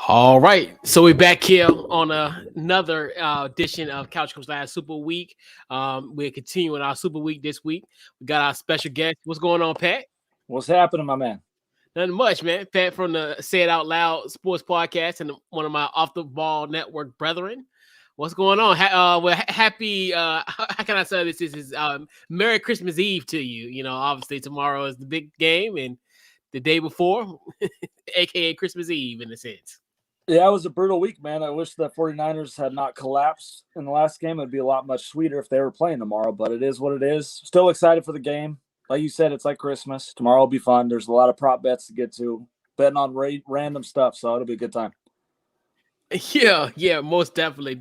All right, so we're back here on another edition of Couch Coach Last Super Week. We're continuing our Super Week this week. We got our special guest. What's going on, Pat? What's happening, my man? Nothing much, man. Pat from the Say It Out Loud Sports Podcast and one of my Off the Ball Network brethren. What's going on? Happy. How can I say this? This is Merry Christmas Eve to you. You know, obviously tomorrow is the big game, and the day before, aka Christmas Eve, in a sense. Yeah, it was a brutal week, man. I wish the 49ers had not collapsed in the last game. It'd be a lot much sweeter if they were playing tomorrow, but it is what it is. Still excited for the game. Like you said, it's like Christmas. Tomorrow will be fun. There's a lot of prop bets to get to, betting on random stuff, so it'll be a good time. Yeah, most definitely.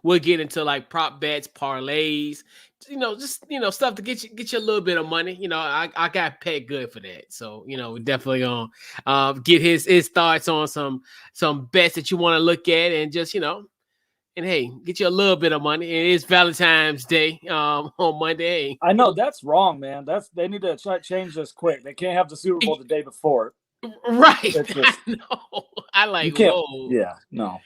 We'll get into like prop bets, parlays, just stuff to get you a little bit of money. I got paid good for that, so we're definitely gonna get his thoughts on some bets that you want to look at, and just and hey, get you a little bit of money. It is Valentine's Day on Monday. I know that's wrong, man. They need to change this quick. They can't have the Super Bowl the day before. Right. Just, I know. I like, whoa. Yeah, no.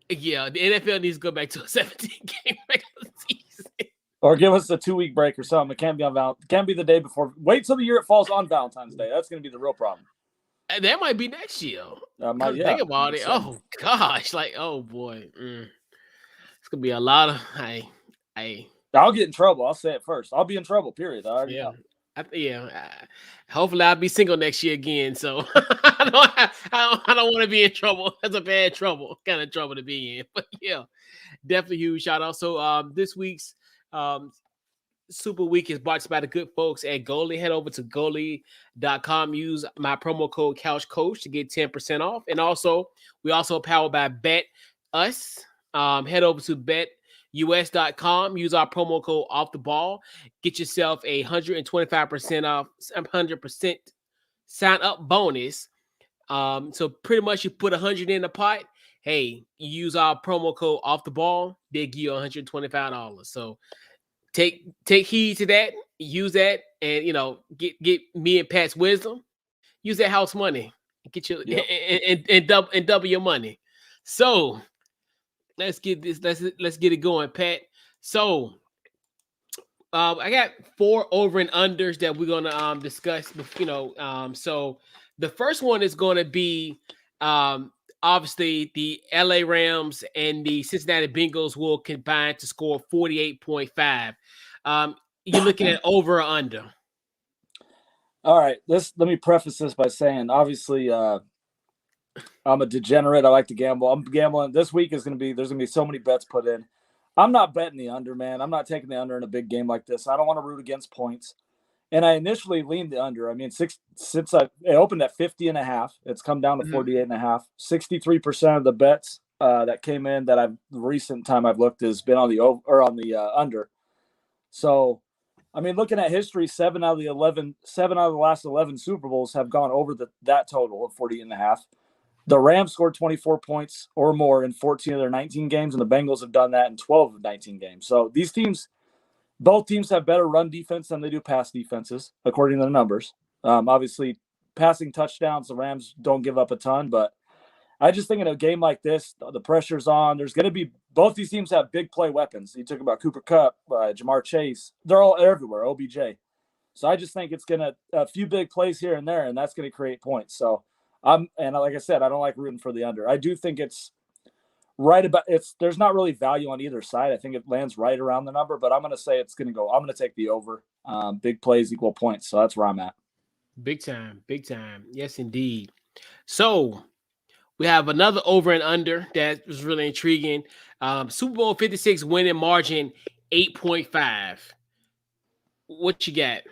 Yeah, the NFL needs to go back to a 17-game regular season. Or give us a 2-week break or something. It can't be on can't be the day before. Wait till the year it falls on Valentine's Day. That's going to be the real problem. That might be next year. Think about it. Oh gosh, oh boy, it's gonna be a lot of. I'll get in trouble. I'll say it first. I'll be in trouble. Period. I already know. Hopefully I'll be single next year again. So I don't want to be in trouble. That's a bad kind of trouble to be in. But yeah, definitely huge shout out. So this week's Super Week is brought to you by the good folks at Goalie. Head over to goalie.com. Use my promo code CouchCoach to get 10% off. And also, we also powered by Bet Us. Head over to betus.com. Use our promo code Off the Ball. Get yourself a 125% off, 100% sign up bonus. So pretty much you put 100 in the pot. Hey, you use our promo code Off the Ball, they give you $125. So take heed to that. Use that, and get me and Pat's wisdom. Use that house money. Get your and double your money. So let's get this. Let's get it going, Pat. So I got 4 over and unders that we're gonna discuss. So the first one is gonna be obviously the LA Rams and the Cincinnati Bengals will combine to score 48.5. You're looking at over or under? All right. Let me preface this by saying, obviously, I'm a degenerate. I like to gamble. I'm gambling. This week there's going to be so many bets put in. I'm not betting the under, man. I'm not taking the under in a big game like this. I don't want to root against points. And I initially leaned the under. I mean, since it opened at 50.5, it's come down to 48.5. 63% of the bets that came in the recent time I've looked has been on the over or on the under. So, I mean, looking at history, 7 out of the last 11 Super Bowls have gone over that total of 48.5. The Rams scored 24 points or more in 14 of their 19 games, and the Bengals have done that in 12 of 19 games. So both teams have better run defense than they do pass defenses, according to the numbers. Obviously, passing touchdowns, the Rams don't give up a ton, but I just think in a game like this, the pressure's on. There's going to be – both these teams have big play weapons. You talk about Cooper Kupp, Jamar Chase. They're all everywhere, OBJ. So I just think it's going to – a few big plays here and there, and that's going to create points. So, and like I said, I don't like rooting for the under. I do think it's right about – there's not really value on either side. I think it lands right around the number, but I'm going to say it's going to go – I'm going to take the over. Big plays equal points, so that's where I'm at. Big time. Yes, indeed. So – we have another over and under that was really intriguing. Super Bowl 56 winning margin 8.5. What you got?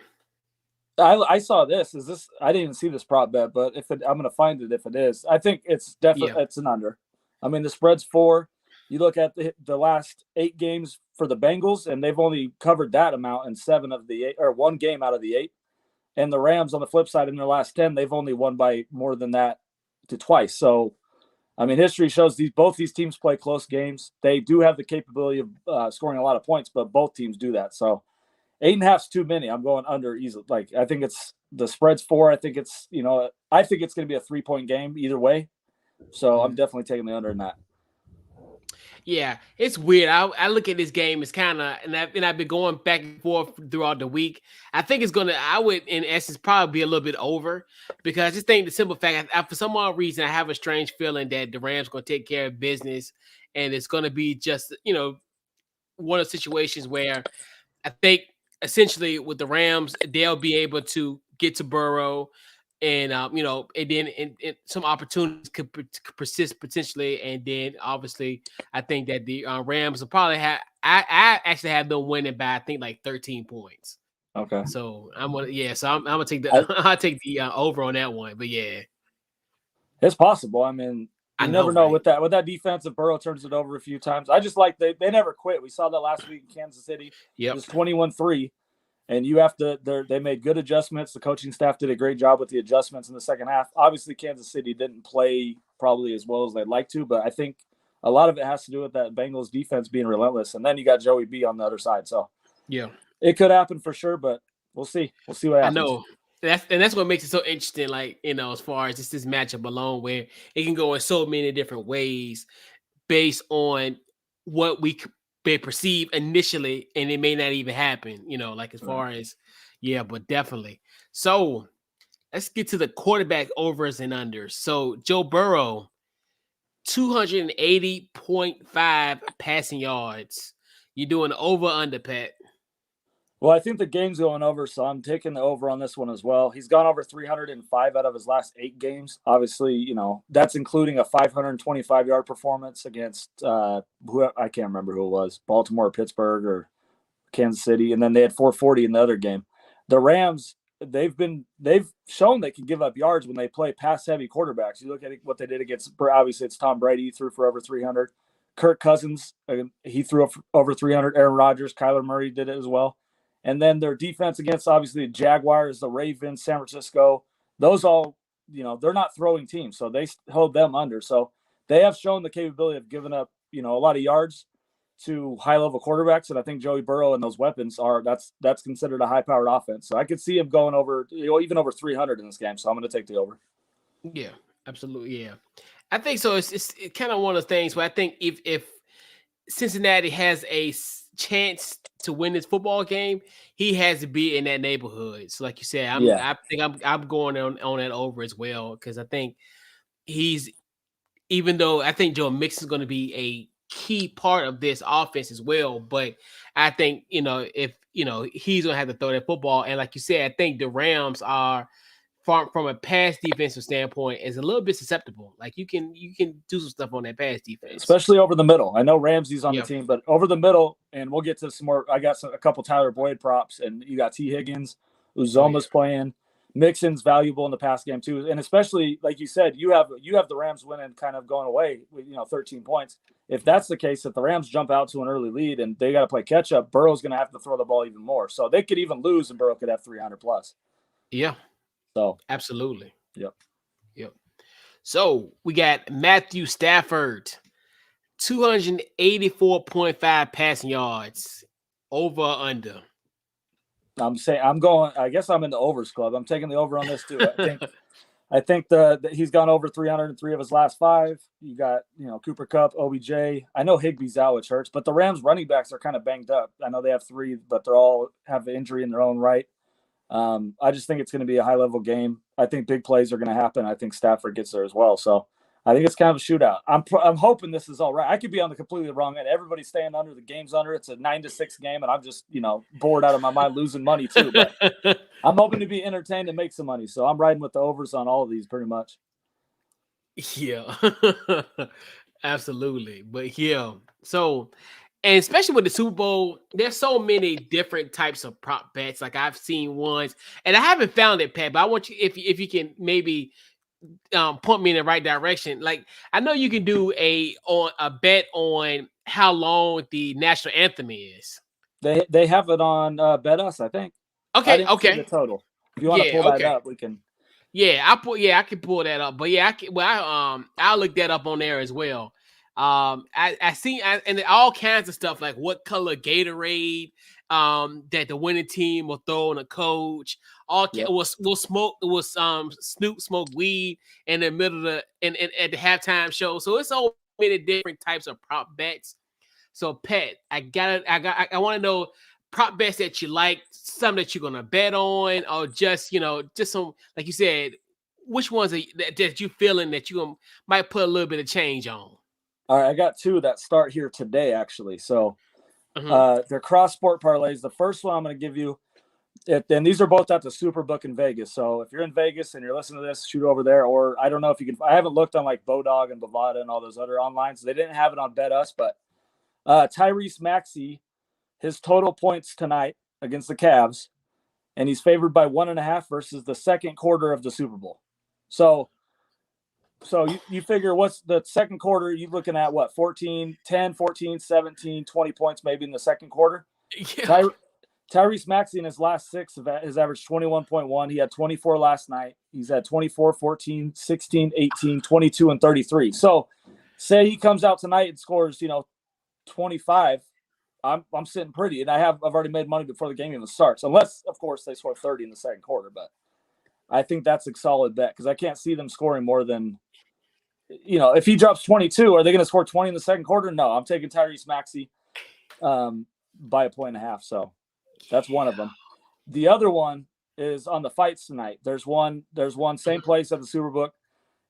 I saw this. I didn't even see this prop bet, but I'm going to find it if it is. I think it's definitely it's an under. I mean, the spread's 4. You look at the last 8 games for the Bengals, and they've only covered that amount in 7 of the 8, or 1 game out of the 8. And the Rams, on the flip side, in their last 10, they've only won by more than that to twice. So, I mean, history shows both these teams play close games. They do have the capability of scoring a lot of points, but both teams do that. So 8.5 is too many. I'm going under easily. Like, I think it's The spread's 4. I think it's going to be a 3-point game either way. So I'm definitely taking the under in that. Yeah, it's weird. I look at this game as kind of, and I've been going back and forth throughout the week. I think I would, in essence, probably be a little bit over, because I just think the simple fact, for some odd reason, I have a strange feeling that the Rams going to take care of business, and it's going to be just, one of the situations where I think essentially with the Rams, they'll be able to get to Burrow, and and then some opportunities could persist potentially, and then obviously I think that the Rams will probably have. I actually have them winning by I think like 13 points. Okay. So I'm gonna take the I'll take the over on that one. But yeah, it's possible. I mean, you never know, right? with that defense. If Burrow turns it over a few times, I just like they never quit. We saw that last week in Kansas City. Yep. It was 21-3. And you have to. They made good adjustments. The coaching staff did a great job with the adjustments in the second half. Obviously, Kansas City didn't play probably as well as they'd like to, but I think a lot of it has to do with that Bengals defense being relentless. And then you got Joey B on the other side. So yeah, it could happen for sure, but we'll see. We'll see what happens. I know. That's what makes it so interesting. Like, as far as just this matchup alone, where it can go in so many different ways based on what they perceive initially, and it may not even happen, like as far as, but definitely. So let's get to the quarterback overs and unders. So Joe Burrow, 280.5 passing yards. You doing over under, Pat? Well, I think the game's going over, so I'm taking the over on this one as well. He's gone over 305 out of his last 8 games. Obviously, that's including a 525-yard performance against who I can't remember who it was, Baltimore, Pittsburgh, or Kansas City, and then they had 440 in the other game. The Rams, they've shown they can give up yards when they play pass-heavy quarterbacks. You look at what they did against, obviously it's Tom Brady, he threw for over 300. Kirk Cousins, he threw up over 300. Aaron Rodgers, Kyler Murray did it as well. And then their defense against, obviously, the Jaguars, the Ravens, San Francisco, those all, they're not throwing teams. So they hold them under. So they have shown the capability of giving up, a lot of yards to high-level quarterbacks. And I think Joey Burrow and those weapons that's considered a high-powered offense. So I could see him going over, even over 300 in this game. So I'm going to take the over. Yeah, absolutely. Yeah. I think so. It's kind of one of the things where I think if Cincinnati has a chance to win this football game, he has to be in that neighborhood. So like you said, I think I'm going on that over as well, because I think even though I think Joe Mixon is going to be a key part of this offense as well, but I think if he's going to have to throw that football, and like you said, I think the Rams are from a pass defensive standpoint is a little bit susceptible. Like you can do some stuff on that pass defense, especially over the middle. I know Ramsey's on the team, but over the middle, and we'll get to some more. I got a couple Tyler Boyd props, and you got T. Higgins, Uzoma's playing. Mixon's valuable in the pass game too, and especially like you said, you have the Rams winning, kind of going away with 13 points. If that's the case, if the Rams jump out to an early lead and they got to play catch up, Burrow's going to have to throw the ball even more. So they could even lose, and Burrow could have 300 plus. Yeah. So absolutely. Yep. So we got Matthew Stafford, 284.5 passing yards, over or under. I guess I'm in the overs club. I'm taking the over on this too. I think he's gone over 303 of his last 5. You got, Cooper Kupp, OBJ. I know Higbee's out, which hurts, but the Rams running backs are kind of banged up. I know they have 3, but they're all have an injury in their own right. I just think it's going to be a high-level game. I think big plays are going to happen. I think Stafford gets there as well. So I think it's kind of a shootout. I'm hoping this is all right. I could be on the completely wrong end. Everybody's staying under. The game's under. It's a 9-6 game, and I'm just, bored out of my mind losing money too. But I'm hoping to be entertained and make some money. So I'm riding with the overs on all of these pretty much. Yeah, absolutely. But yeah, so. And especially with the Super Bowl, there's so many different types of prop bets. Like I've seen ones, and I haven't found it, Pat, but I want you, if you can maybe point me in the right direction. Like I know you can do a bet on how long the national anthem is. They have it on Bet Us, I think. Okay. The total. If you want to pull that up, we can. Yeah, I can pull that up. But yeah, I'll look that up on there as well. I see and all kinds of stuff, like what color Gatorade that the winning team will throw on a coach, Snoop smoked weed in the middle of the and at the halftime show. So it's so many different types of prop bets. So Pat, I want to know prop bets that you like, some that you're gonna bet on, or just some, like you said, which ones that you feeling that you might put a little bit of change on. All right, I got two that start here today, actually. So they're cross sport parlays. The first one I'm going to give you, and these are both at the Superbook in Vegas. So if you're in Vegas and you're listening to this, shoot over there. Or I don't know if you can. I haven't looked on like Bodog and Bovada and all those other online, so they didn't have it on Bet Us. But Tyrese Maxey, his total points tonight against the Cavs, and he's favored by 1.5 versus the second quarter of the Super Bowl. So you figure what's the second quarter? You looking at what? 10, 14, 17, 20 points maybe in the second quarter. Yeah. Tyrese Maxey in his last 6 has averaged 21.1. He had 24 last night. He's at 24, 14, 16, 18, 22, and 33. So say he comes out tonight and scores, 25. I'm sitting pretty, and I've already made money before the game even starts, unless of course they score 30 in the second quarter. But I think that's a solid bet because I can't see them scoring more than, if he drops 22, are they going to score 20 in the second quarter? No, I'm taking Tyrese Maxey by 1.5. So that's one of them. The other one is on the fights tonight. There's one same place at the Superbook.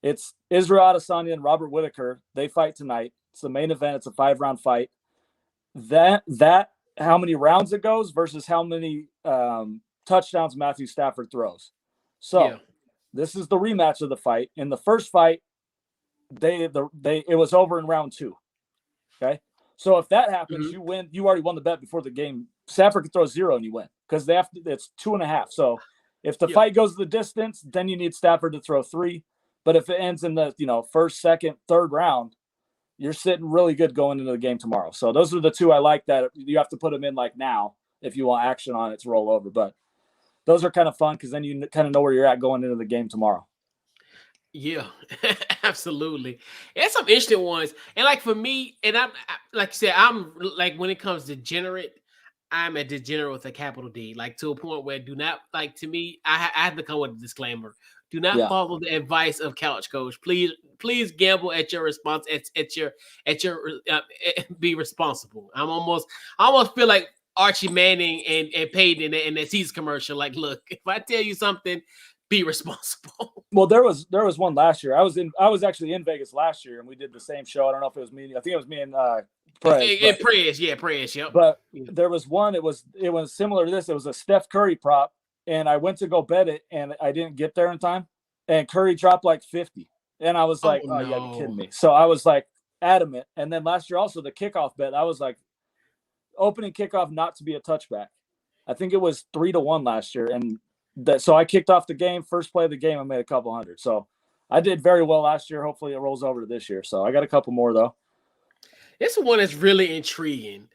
It's Israel Adesanya and Robert Whittaker. They fight tonight. It's the main event. It's a 5-round fight. That how many rounds it goes versus how many touchdowns Matthew Stafford throws. So This is the rematch of the fight. In the first fight, it was over in round 2. Okay. So if that happens, you win. You already won the bet before the game. Stafford could throw 0 and you win because it's 2.5. So if the fight goes the distance, then you need Stafford to throw 3. But if it ends in the first, second, third round, you're sitting really good going into the game tomorrow. So those are the two I like that you have to put them in like now if you want action on it to roll over. But those are kind of fun because then you kind of know where you're at going into the game tomorrow. Yeah, absolutely. It's some interesting ones. And like for me, and I'm like you said, I'm like when it comes to degenerate, I'm a degenerate with a capital D, like to a point where do not like to me, I have to come with a disclaimer. Do not follow the advice of Couch Coach. Please gamble at your response at your be responsible. I almost feel like Archie Manning and Peyton in that Caesars commercial. Like, look, if I tell you something, be responsible. Well, there was one last year. I was actually in Vegas last year, and we did the same show. I don't know if it was me. I think it was me and Prez. Prez, yep. But there was one. It was similar to this. It was a Steph Curry prop, and I went to go bet it, and I didn't get there in time. And Curry dropped like 50, and I was like, "Oh, you gotta be kidding me!" So I was like adamant. And then last year also the kickoff bet. I was like, opening kickoff not to be a touchback. I think it was 3-1 last year, and so I kicked off the game, first play of the game, I made a couple hundred. So I did very well last year. Hopefully it rolls over to this year. So I got a couple more though. This one is really intriguing.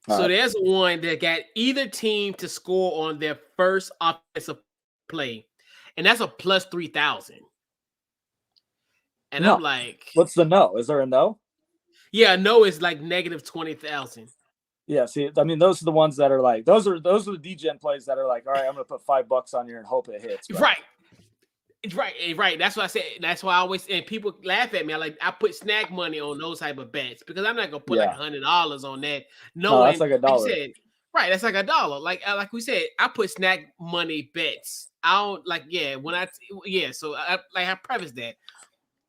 There's one that got either team to score on their first offensive play, and that's a plus 3,000. And I'm like, what's the no? Is there a no? Yeah, no is like negative 20,000. Yeah, see, I mean, those are the ones that are like those are the degen plays that are like, all right, I'm gonna put $5 on here and hope it hits. Right. That's what I said. That's why I always and people laugh at me. I put snack money on those type of bets because I'm not gonna put like $100 on that. No, that's like $1. Right, that's like $1. Like we said, I put snack money bets. I don't So I preface that.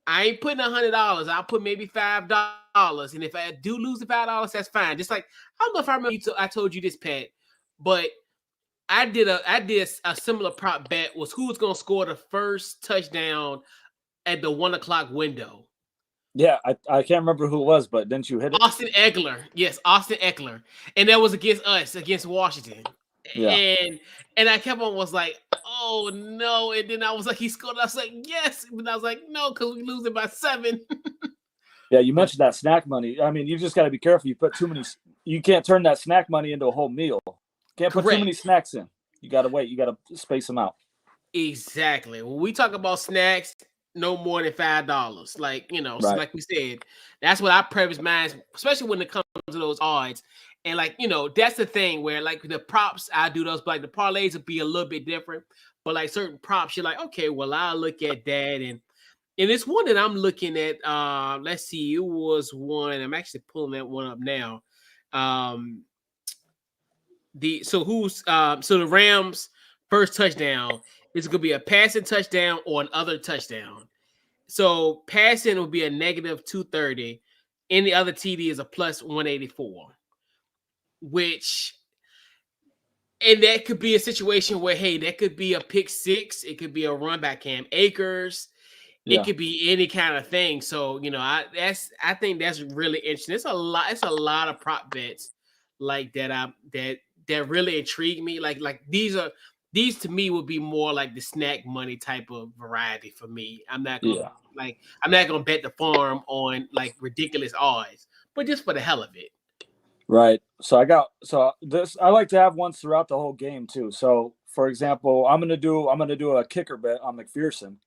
I ain't putting $100. I'll put maybe $5. And if I do lose the $5, that's fine. Just like, I don't know if I remember I told you this, Pat, but I did a similar prop bet was who was going to score the first touchdown at the 1:00 window. Yeah, I can't remember who it was, but didn't you hit it? Austin Eckler. Yes, Austin Eckler. And that was against Washington. Yeah. And I kept on was like, oh no. And then I was like, he scored. I was like, yes. But I was like, no, because we lose it by 7. Yeah, you mentioned that snack money. I mean, you just got to be careful. You put too many. You can't turn that snack money into a whole meal. Can't put too many snacks in. You got to wait. You got to space them out. Exactly. When we talk about snacks, no more than $5. Like, so like we said, that's what I preface mine, especially when it comes to those odds. And like, that's the thing where like the props, I do those, but like the parlays will be a little bit different. But like certain props, you're like, okay, well, I'll look at that. And it's one that I'm looking at. Let's see, it was one. I'm actually pulling that one up now. So the Rams' first touchdown is gonna be a passing touchdown or an other touchdown. So passing will be a negative 230, and the other TD is a plus 184, and that could be a situation where, hey, that could be a pick six, it could be a run by Cam Akers, it could be any kind of thing. So I think that's really interesting. It's a lot of prop bets like that that really intrigue me. Like these to me would be more like the snack money type of variety for me. I'm not gonna bet the farm on like ridiculous odds, but just for the hell of it. Right. So I like to have ones throughout the whole game too. So for example, I'm gonna do a kicker bet on McPherson.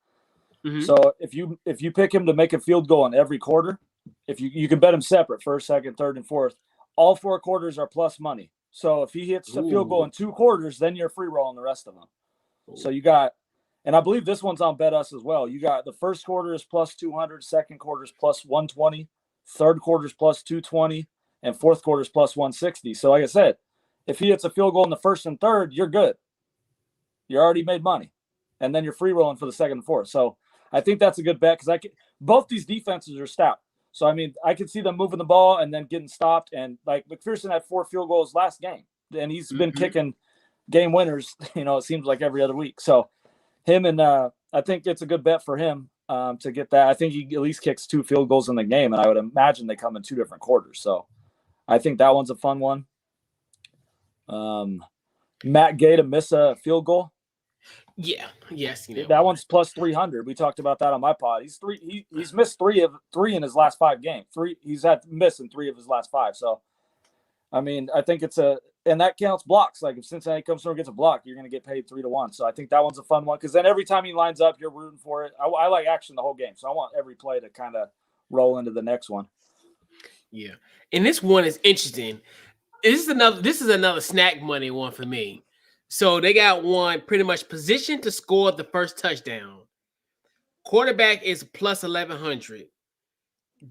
Mm-hmm. So if you pick him to make a field goal in every quarter, if you can bet him separate, first, second, third, and fourth, all 4 quarters are plus money. So if he hits a field goal in 2 quarters, then you're free rolling the rest of them. So you got, and I believe this one's on Bet Us as well. You got the first quarter is plus 200, second quarter is plus 120, third quarter is plus 220, and fourth quarter is plus 160. So like I said, if he hits a field goal in the first and third, you're good. You already made money, and then you're free rolling for the second and fourth. So I think that's a good bet because both these defenses are stout. So, I mean, I could see them moving the ball and then getting stopped. And, like, McPherson had 4 field goals last game. And he's been kicking game winners, it seems like every other week. So, him and I think it's a good bet for him to get that. I think he at least kicks 2 field goals in the game. And I would imagine they come in 2 different quarters. So, I think that one's a fun one. Matt Gay to miss a field goal. Yeah. Yes. That one's plus 300. We talked about that on my pod. He's missed three in his last 5 games. He's had miss in 3 of his last 5. So, I mean, I think and that counts blocks. Like if Cincinnati comes through and gets a block, you're going to get paid 3-1. So I think that one's a fun one because then every time he lines up, you're rooting for it. I like action the whole game, so I want every play to kind of roll into the next one. Yeah, and this one is interesting. This is another snack money one for me. So they got one pretty much position to score the first touchdown. Quarterback is plus 1,100.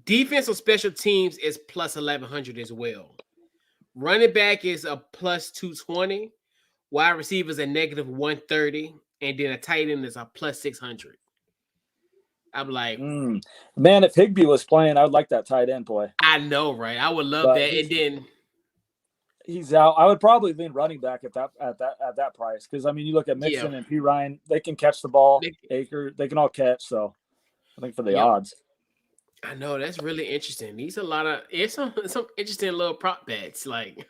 Defense or special teams is plus 1,100 as well. Running back is a plus 220. Wide receivers a negative 130. And then a tight end is a plus 600. I'm like, man, if Higbee was playing, I would like that tight end play. I know, right? I would love that. And then he's out. I would probably lean running back at that price because I mean, you look at Mixon and P. Ryan, they can catch the ball. Akers, they can all catch. So I think for the odds, I know that's really interesting. These it's some interesting little prop bets. Like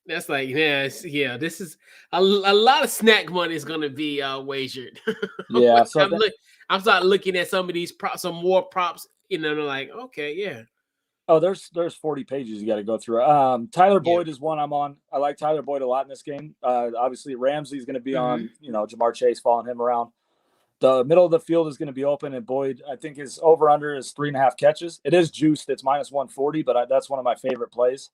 that's like this is a lot of snack money is going to be wagered. Yeah, so I'm starting looking at some of these props, some more props. They're like, okay, yeah. Oh, there's 40 pages you got to go through. Tyler Boyd is one I'm on. I like Tyler Boyd a lot in this game. Obviously, Ramsey's going to be on, Jamar Chase following him around. The middle of the field is going to be open, and Boyd, I think his over-under is 3.5 catches. It is juiced. It's minus 140, but that's one of my favorite plays.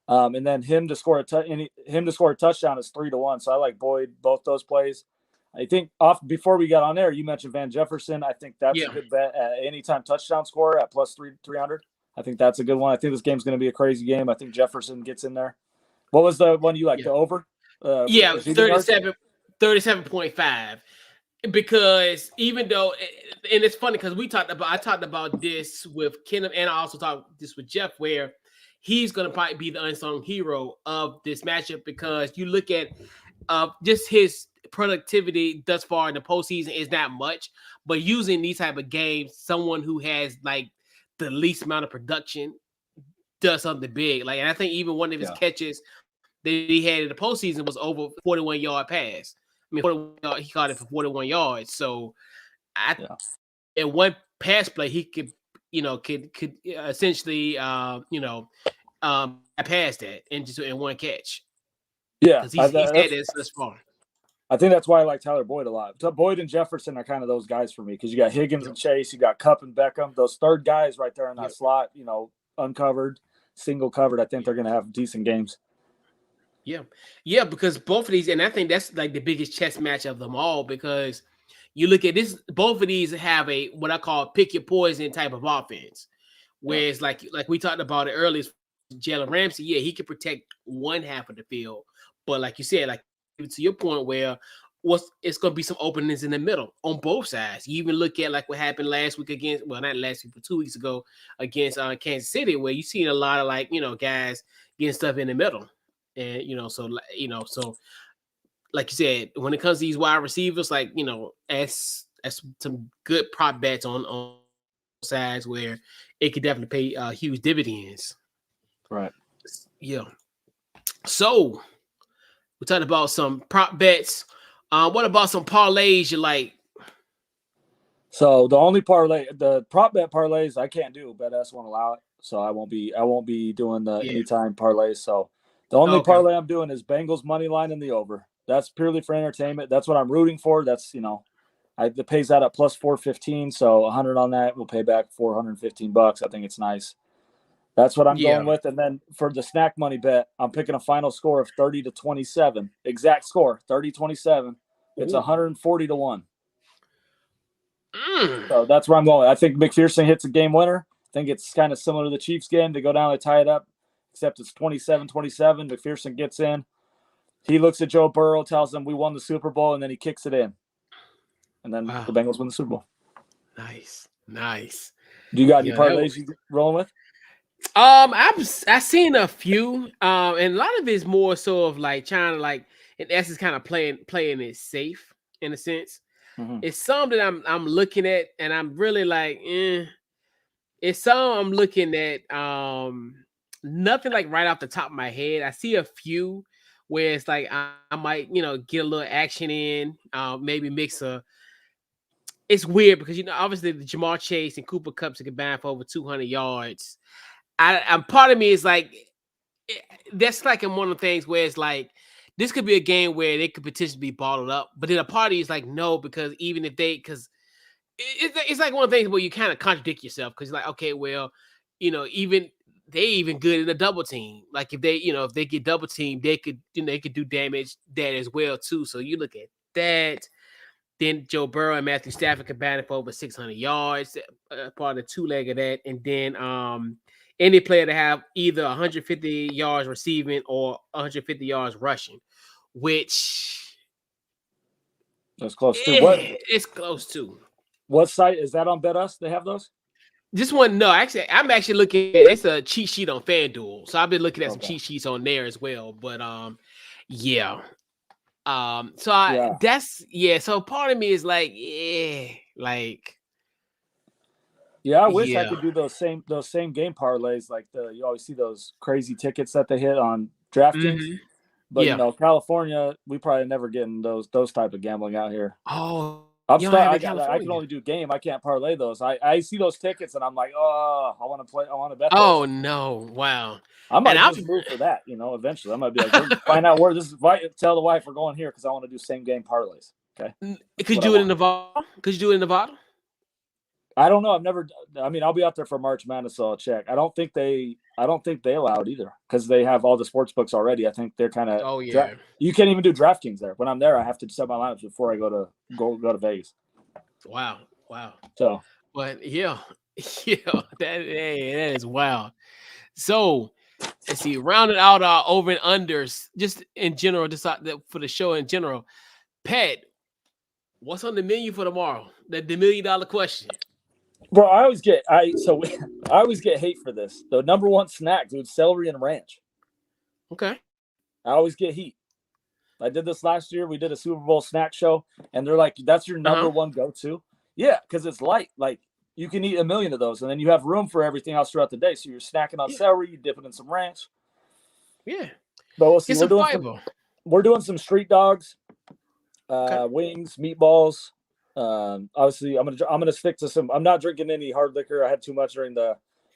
And then him to score a touchdown is 3-1. So I like Boyd, both those plays. I think before we got on there, you mentioned Van Jefferson. I think that's a good bet at anytime touchdown scorer at plus 300. I think that's a good one. I think this game's going to be a crazy game. I think Jefferson gets in there. What was the one you like? The over? 37.5. Because even though, and it's funny because I talked about this with Kenneth, and I also talked this with Jeff, where he's going to probably be the unsung hero of this matchup because you look at just his productivity thus far in the postseason is not much, but using these type of games, someone who has like the least amount of production does something big. Like, and I think even one of his catches that he had in the postseason was over 41-yard pass. I mean, he caught it for 41 yards. So, in one pass play, he could essentially, pass that in one catch. Yeah, because he's had this thus far. I think that's why I like Tyler Boyd a lot. Boyd and Jefferson are kind of those guys for me because you got Higgins and Chase, you got Kupp and Beckham. Those third guys right there in that slot, uncovered, single covered. I think they're going to have decent games. Yeah, because both of these, and I think that's like the biggest chess match of them all, because you look at this, both of these have a what I call pick your poison type of offense. Yep. Whereas like we talked about it earlier, Jalen Ramsey, yeah, he can protect one half of the field. But like you said, like to your point where it's gonna be some openings in the middle on both sides. You even look at like what happened last week against, well, not last week, but 2 weeks ago against Kansas City, where you seen a lot of like, guys getting stuff in the middle. And so like you said, when it comes to these wide receivers, like that's some good prop bets on sides where it could definitely pay huge dividends. Right. Yeah. So we talked about some prop bets. What about some parlays you like? So the only parlay, the prop bet parlays, I can't do. BetS won't allow it, so I won't be doing the anytime parlays. So the only parlay I'm doing is Bengals money line in the over. That's purely for entertainment. That's what I'm rooting for. That's it pays out at plus 415. So 100 on that will pay back $415. I think it's nice. That's what I'm going with. And then for the snack money bet, I'm picking a final score of 30-27. Exact score, 30-27. It's 140 to 1. So that's where I'm going. I think McPherson hits a game winner. I think it's kind of similar to the Chiefs game. They go down, they tie it up, except it's 27-27. McPherson gets in. He looks at Joe Burrow, tells him we won the Super Bowl, and then he kicks it in. And then the Bengals win the Super Bowl. Nice. Do you got any parlays you rolling with? I've seen a few, and a lot of it's more so of like trying to like in essence kind of playing it safe in a sense. Mm-hmm. It's some that I'm looking at, and I'm really like, It's some I'm looking at, nothing like right off the top of my head. I see a few where it's like I might get a little action in, maybe mix a. It's weird because obviously the Jamar Chase and Cooper Kupp to combine for over 200 yards. I'm part of me is like that's like in one of the things where it's like this could be a game where they could potentially be bottled up, but then a party is like no, because even if because it's like one of the things where you kind of contradict yourself because you're like, okay, well, even they even good in a double team. Like if they get double teamed, they could do damage that as well too. So you look at that. Then Joe Burrow and Matthew Stafford combined for over 600 yards, part of the two leg of that, and then any player to have either 150 yards receiving or 150 yards rushing, which that's close to what? It's close to. What site is that on BetUs? They have those? This one, no. Actually, I'm actually looking at it's a cheat sheet on FanDuel, so I've been looking at some cheat sheets on there as well. But yeah. So part of me is like, I wish I could do those same game parlays. Like you always see those crazy tickets that they hit on DraftKings. Mm-hmm. But California, we probably never getting those type of gambling out here. Oh, I can only do game. I can't parlay those. I see those tickets and I'm like, oh, I want to play. I want to bet. Oh no! Wow. I might just move for that. Eventually I might be like, find out where this is. Tell the wife we're going here because I want to do same game parlays. Okay. Could you do it in Nevada? Could you do it in Nevada? I don't know. I've never. I mean, I'll be out there for March Madness, so I'll check. I don't think they allow it either because they have all the sports books already. I think they're kind of. Oh yeah. You can't even do DraftKings there. When I'm there, I have to set my lineups before I go to Vegas. Wow. So. But yeah, that is wild. So let's see. Rounded out our over and unders, just in general, just for the show in general. Pat, what's on the menu for tomorrow? The $1 million question. Bro, I always get hate for this. The number one snack, dude, celery and ranch. Okay. I always get heat. I did this last year. We did a Super Bowl snack show, and they're like, "That's your number one go-to." Yeah, because it's light. Like you can eat 1 million of those, and then you have room for everything else throughout the day. So you're snacking on celery, you dip it in some ranch. Yeah, but we'll see. We're doing some street dogs, wings, meatballs. Obviously, I'm gonna stick to some. I'm not drinking any hard liquor. I had too much during the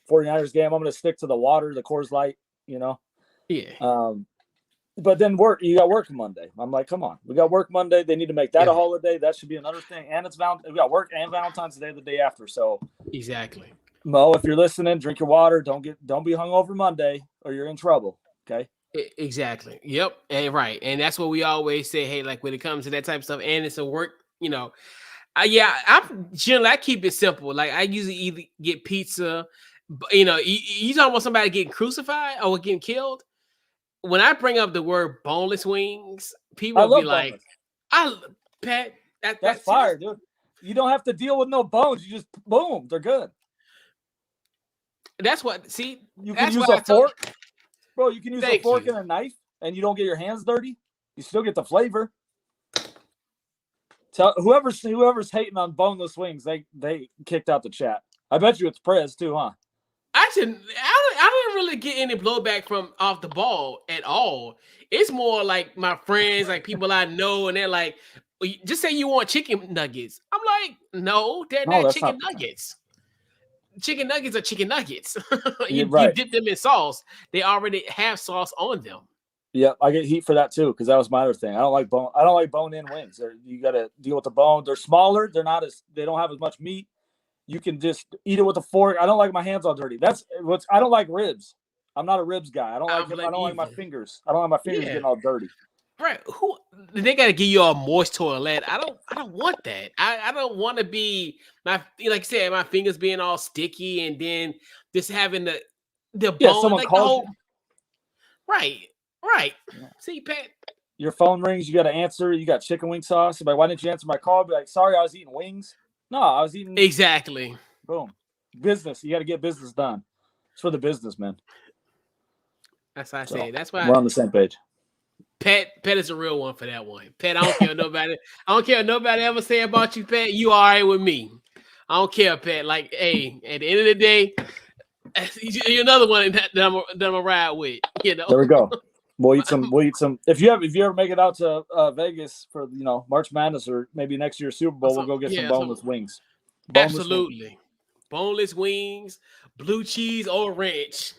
49ers game. I'm gonna stick to the water, the Coors Light. Yeah. But then you got work Monday. I'm like, come on, we got work Monday. They need to make that a holiday. That should be another thing. And we got work and Valentine's Day the day after. So exactly. Mo, if you're listening, drink your water. Don't be hungover Monday or you're in trouble. Okay. Exactly. Yep. And right. And that's what we always say. Hey, like when it comes to that type of stuff, and it's a work, I keep it simple. Like I usually either get pizza, you talking about somebody getting crucified or getting killed. When I bring up the word boneless wings, people I will be love like, boneless. Pat, That's fire, dude. You don't have to deal with no bones. You just boom, they're good. That's what. See, you that's can use why a fork, bro. You can use a Thank fork you. and a knife, and you don't get your hands dirty. You still get the flavor. Tell whoever's hating on boneless wings, they kicked out the chat. I bet you it's Prez too, huh? I didn't really get any blowback from off the ball at all. It's more like my friends, like people I know, and they're like, just say you want chicken nuggets. I'm like, no, they're No, not that's chicken not. nuggets. Chicken nuggets are chicken nuggets. You're you right. dip them in sauce. They already have sauce on them. Yeah, I get heat for that too because that was my other thing. I don't like bone-in wings. You got to deal with the bone. They're smaller. They don't have as much meat. You can just eat it with a fork. I don't like my hands all dirty. I don't like ribs. I'm not a ribs guy. I don't like my fingers. I don't like my fingers getting all dirty. Right. Who they gotta give you a moist toilet. I don't want that. I don't want to be like I said, my fingers being all sticky and then just having the bone someone like calls you. Right. Yeah. See, Pat. Your phone rings, you gotta answer, you got chicken wing sauce. Like, why didn't you answer my call? Be like, sorry, I was eating wings. No, I was eating Exactly. Boom. Business. You gotta get business done. It's for the business, man. That's what I say. That's why we're on the same page. Pat is a real one for that one. Pat, I don't care nobody. I don't care what nobody ever say about you, Pat. You all right with me. I don't care, Pat. Like, hey, at the end of the day, you're another one that I'm gonna ride with. There we go. We'll eat some. If you ever make it out to Vegas for March Madness or maybe next year's Super Bowl, we'll go get some boneless wings. Absolutely, boneless wings, blue cheese or ranch.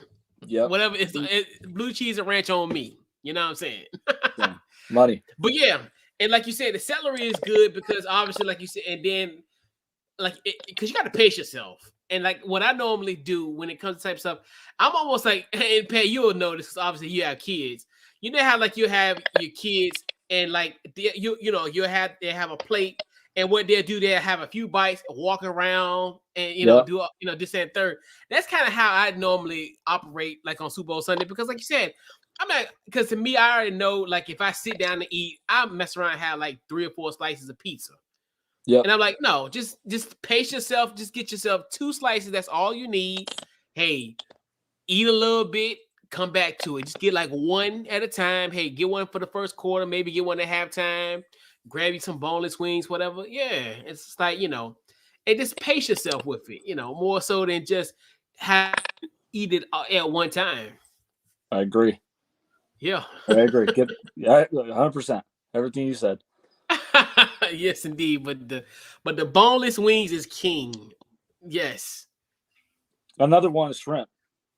Yeah, whatever. It's blue cheese and ranch on me. You know what I'm saying? Yeah. Money. But yeah, and like you said, the celery is good because obviously, like you said, and then because you got to pace yourself. And like what I normally do when it comes to type of stuff, I'm almost like, and Pat, you will notice because obviously you have kids. You know how like you have your kids and like they have a plate, and what they'll do, they'll have a few bites, walk around, and do this and third. That's kind of how I normally operate like on Super Bowl Sunday because like you said, because to me, I already know like if I sit down to eat, I mess around and have like 3 or 4 slices of pizza. Yeah. And I'm like, no, just pace yourself. Just get yourself 2 slices. That's all you need. Hey, eat a little bit, come back to it. Just get like one at a time. Hey, get one for the first quarter, maybe get one at halftime. Grab you some boneless wings, whatever. Yeah, it's just like, and just pace yourself with it, more so than just eat it at one time. I agree. Yeah. I agree. 100%. Everything you said. Yes, indeed. But the boneless wings is king. Yes. Another one is shrimp.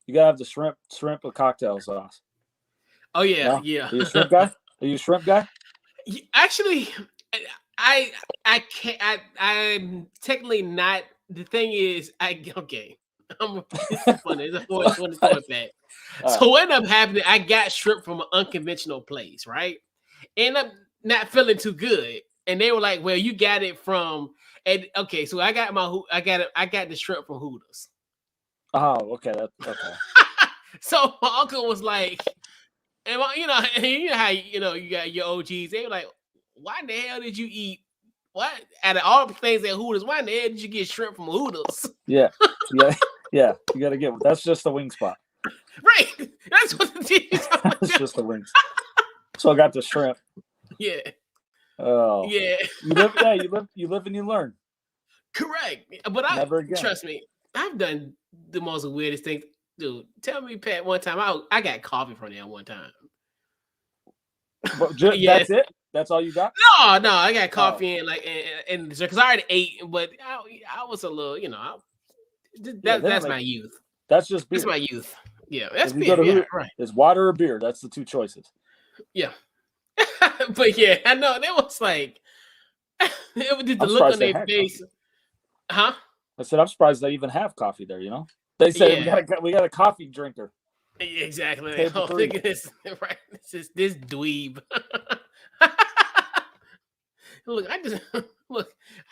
You gotta have the shrimp with cocktail sauce. Oh yeah, yeah. Are you a shrimp guy? Are you a shrimp guy? Actually, I can't. I'm technically not. The thing is, okay. This is funny. It's a funny story back. So what ended up happening? I got shrimp from an unconventional place, right? And I'm not feeling too good. And they were like, "Well, you got it from." And okay, so I got the shrimp from Hooters. Oh, okay. Okay. So my uncle was like, and you know how you got your OGs. They were like, "Why in the hell did you eat? What out of all the things at Hooters? Why in the hell did you get shrimp from Hooters?" Yeah. You gotta get. That's just the wing spot. Right. That's what it is. It's just the wings. So I got the shrimp. Yeah. Oh. Yeah. You live and you learn. Correct. But trust me, I've done the most weirdest things. Dude, tell me, Pat, one time I got coffee from them one time. But that's it? That's all you got? No, I got coffee and because I already ate, but I was a little, that's my youth. That's just beer. That's my youth. Yeah, that's beer. Right. It's water or beer. That's the 2 choices. Yeah. But yeah, I know that was like it was the look on their face. Huh? I said I'm surprised they even have coffee there, They said we got a coffee drinker. Exactly. Table Oh, three. look at this. Right. This dweeb. Look, I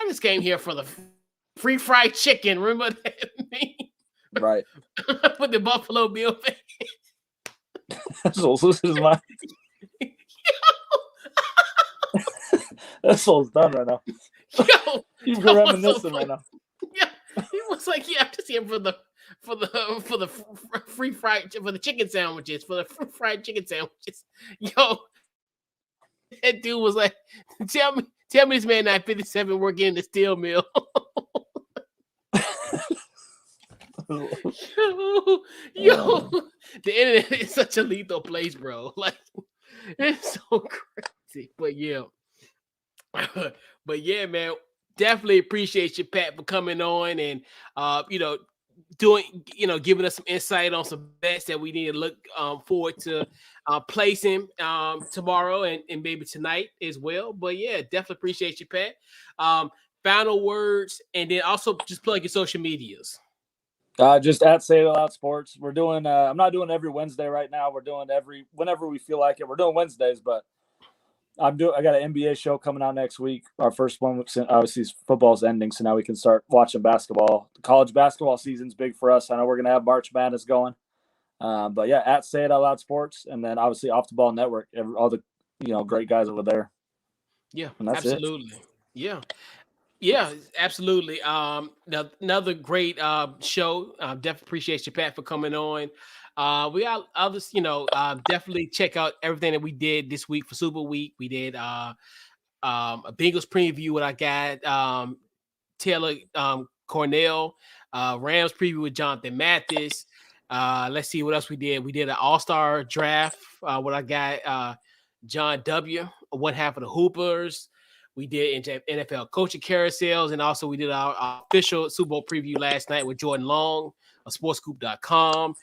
just came here for the free fried chicken. Remember that? Right. With the Buffalo Bill. So this is my. That's all done right now. Yo, You're that was reminiscing right now. Yeah, he was like, yeah, I'm just here for the free fried for the chicken sandwiches, for the free fried chicken sandwiches. Yo, that dude was like, tell me this man 957 working in the steel mill. yo, the internet is such a lethal place, bro. Like, it's so crazy. But yeah, man, definitely appreciate you, Pat, for coming on and giving us some insight on some bets that we need to look forward to placing tomorrow and maybe tonight as well. But yeah, definitely appreciate you, Pat. Final words, and then also just plug your social medias. Just at Say It Aloud Sports. We're doing. I'm not doing every Wednesday right now. We're doing whenever we feel like it. We're doing Wednesdays, but I got an NBA show coming out next week. Our first one, obviously, football's ending, so now we can start watching basketball. The college basketball season's big for us. I know we're gonna have March Madness going, but yeah, at Say It Out Loud Sports, and then obviously Off the Ball Network. All the great guys over there. Yeah, and that's absolutely. It. Yeah, absolutely. Another great show. Definitely appreciate you, Pat, for coming on. We got others, definitely check out everything that we did this week for Super Week. We did a Bengals preview with our guy Taylor Cornell, Rams preview with Jonathan Mathis. Let's see what else we did. We did an All-Star draft with our guy John W., one half of the Hoopers. We did NFL coaching carousels, and also we did our official Super Bowl preview last night with Jordan Long of sportscoop.com.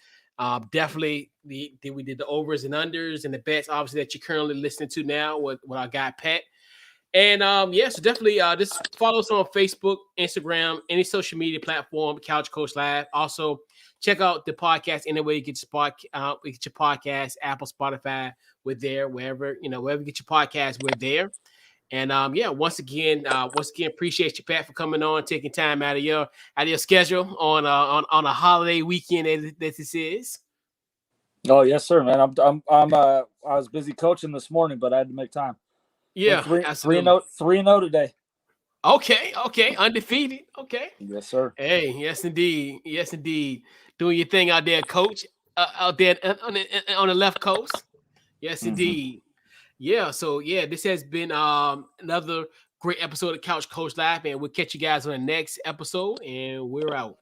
Definitely we did the overs and unders and the bets, obviously, that you're currently listening to now with our guy Pat. And so definitely just follow us on Facebook, Instagram, any social media platform, Couch Coach Live. Also, check out the podcast anywhere you get your podcast, Apple, Spotify, we're there, wherever you get your podcast, we're there. And once again, appreciate you, Pat, for coming on, taking time out of your schedule on a holiday weekend as this is. Oh yes, sir, man. I was busy coaching this morning, but I had to make time. Yeah, absolutely. 3-0 today. Okay, undefeated. Okay. Yes, sir. Hey, yes indeed, doing your thing out there, Coach, out there on the left coast. Yes, indeed. Yeah, so this has been another great episode of Couch Coach Live, and we'll catch you guys on the next episode, and we're out.